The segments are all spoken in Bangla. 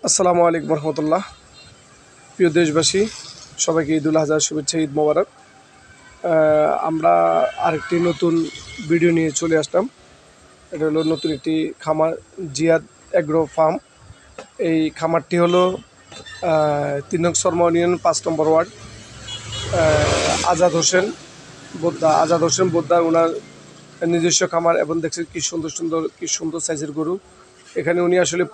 আসসালামু আলাইকুম রহমতুল্লাহ। প্রিয় দেশবাসী, সবাইকে ঈদুল আজহার শুভেচ্ছা, ঈদ মোবারক। আমরা আরেকটি নতুন ভিডিও নিয়ে চলে আসলাম। এটা হলো নতুন একটি খামার, জিয়াদ অ্যাগ্রো ফার্ম। এই খামারটি হলো 3 নং শর্মা ইউনিয়ন 5 নম্বর ওয়ার্ড, আজাদ হোসেন বোদ্দা ওনার নিজস্ব খামার। এবং দেখছেন কি সুন্দর সাইজের গরু। এখানে উনি আসলে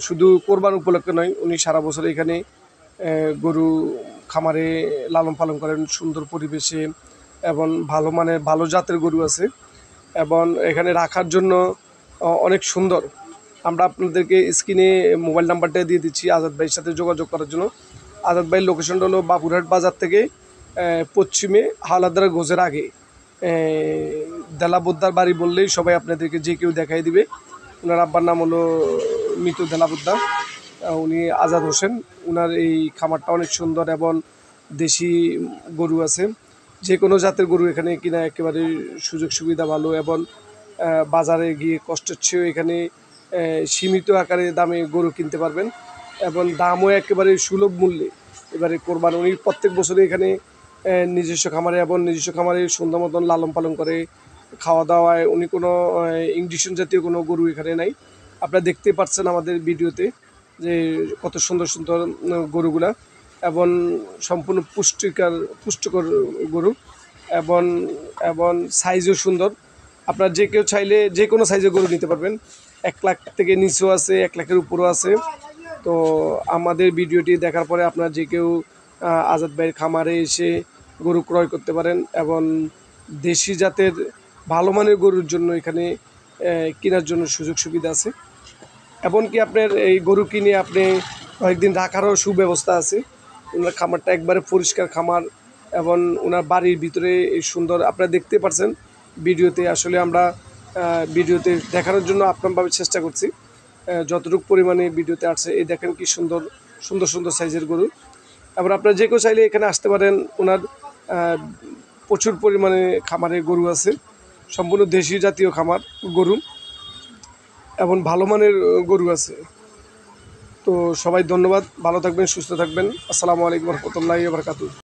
শুধু কোরবান উপলক্ষে নয়, উনি সারা বছর এখানে গরু খামারে লালন পালন করেন সুন্দর পরিবেশে, এবং ভালো জাতের গরু আছে এবং এখানে রাখার জন্য অনেক সুন্দর। আমরা আপনাদেরকে স্ক্রিনে মোবাইল নাম্বারটা দিয়ে দিচ্ছি আজাদ ভাইয়ের সাথে যোগাযোগ করার জন্য। আজাদ ভাইয়ের লোকেশনটা হলো বাবুরহাট বাজার থেকে পশ্চিমে হাওলাদার গোজের আগে। দেলাবুদ্দার বাড়ি বললেই সবাই আপনাদেরকে যে কেউ দেখাই দিবে। ওনার আব্বার নাম হলো মৃত দেলাবুদ্দা, উনি আজাদ হোসেন। ওনার এই খামারটা অনেক সুন্দর এবং দেশি গরু আছে, যে কোনো জাতের গরু এখানে কিনা একেবারে সুযোগ সুবিধা ভালো, এবং বাজারে গিয়ে কষ্টের চেয়েও এখানে সীমিত আকারে দামে গরু কিনতে পারবেন এবং দামও একেবারে সুলভ মূল্যে। এবারে কোরবান উনি প্রত্যেক বছরে এখানে নিজস্ব খামারে সুন্দর মতন লালন পালন করে, খাওয়া দাওয়ায় উনি কোনো ইঞ্জেকশন জাতীয় কোনো গরু এখানে নাই। আপনারা দেখতে পাচ্ছেন আমাদের ভিডিওতে যে কত সুন্দর গরুগুলা, এবং সম্পূর্ণ পুষ্টিকর গরু, এবং সাইজও সুন্দর। আপনার যে কেউ চাইলে যে কোনো সাইজের গরু নিতে পারবেন। 1 লাখ থেকে নিচেও আছে, 1 লাখের উপরও আছে। তো আমাদের ভিডিওটি দেখার পরে আপনার যে কেউ আজাদ ভাইয়ের খামারে এসে গরু ক্রয় করতে পারেন, এবং দেশি জাতের ভালো মানের গরুর জন্য এখানে কেনার জন্য সুযোগ সুবিধা আছে। এমনকি আপনার এই গরু কিনে আপনি কয়েকদিন রাখারও সুব্যবস্থা আছে। ওনার খামারটা একবারে পরিষ্কার খামার, এবং ওনার বাড়ির ভিতরে এই সুন্দর আপনারা দেখতে পাচ্ছেন ভিডিওতে। আসলে আমরা ভিডিওতে দেখানোর জন্য আপনারভাবে চেষ্টা করছি যতটুকু পরিমাণে ভিডিওতে আসছে। এই দেখেন কি সুন্দর সাইজের গরু। এবার আপনারা যে কেউ চাইলে এখানে আসতে পারেন। ওনার প্রচুর পরিমাণে খামারে গরু আছে, সম্পূর্ণ দেশি জাতীয় খামার গরু, এবং ভালো মানের গরু আছে। তো সবাই ধন্যবাদ, ভালো থাকবেন, সুস্থ থাকবেন। আসসালামু আলাইকুম রহমতুল্লাহি ওয়া বারাকাতুহু।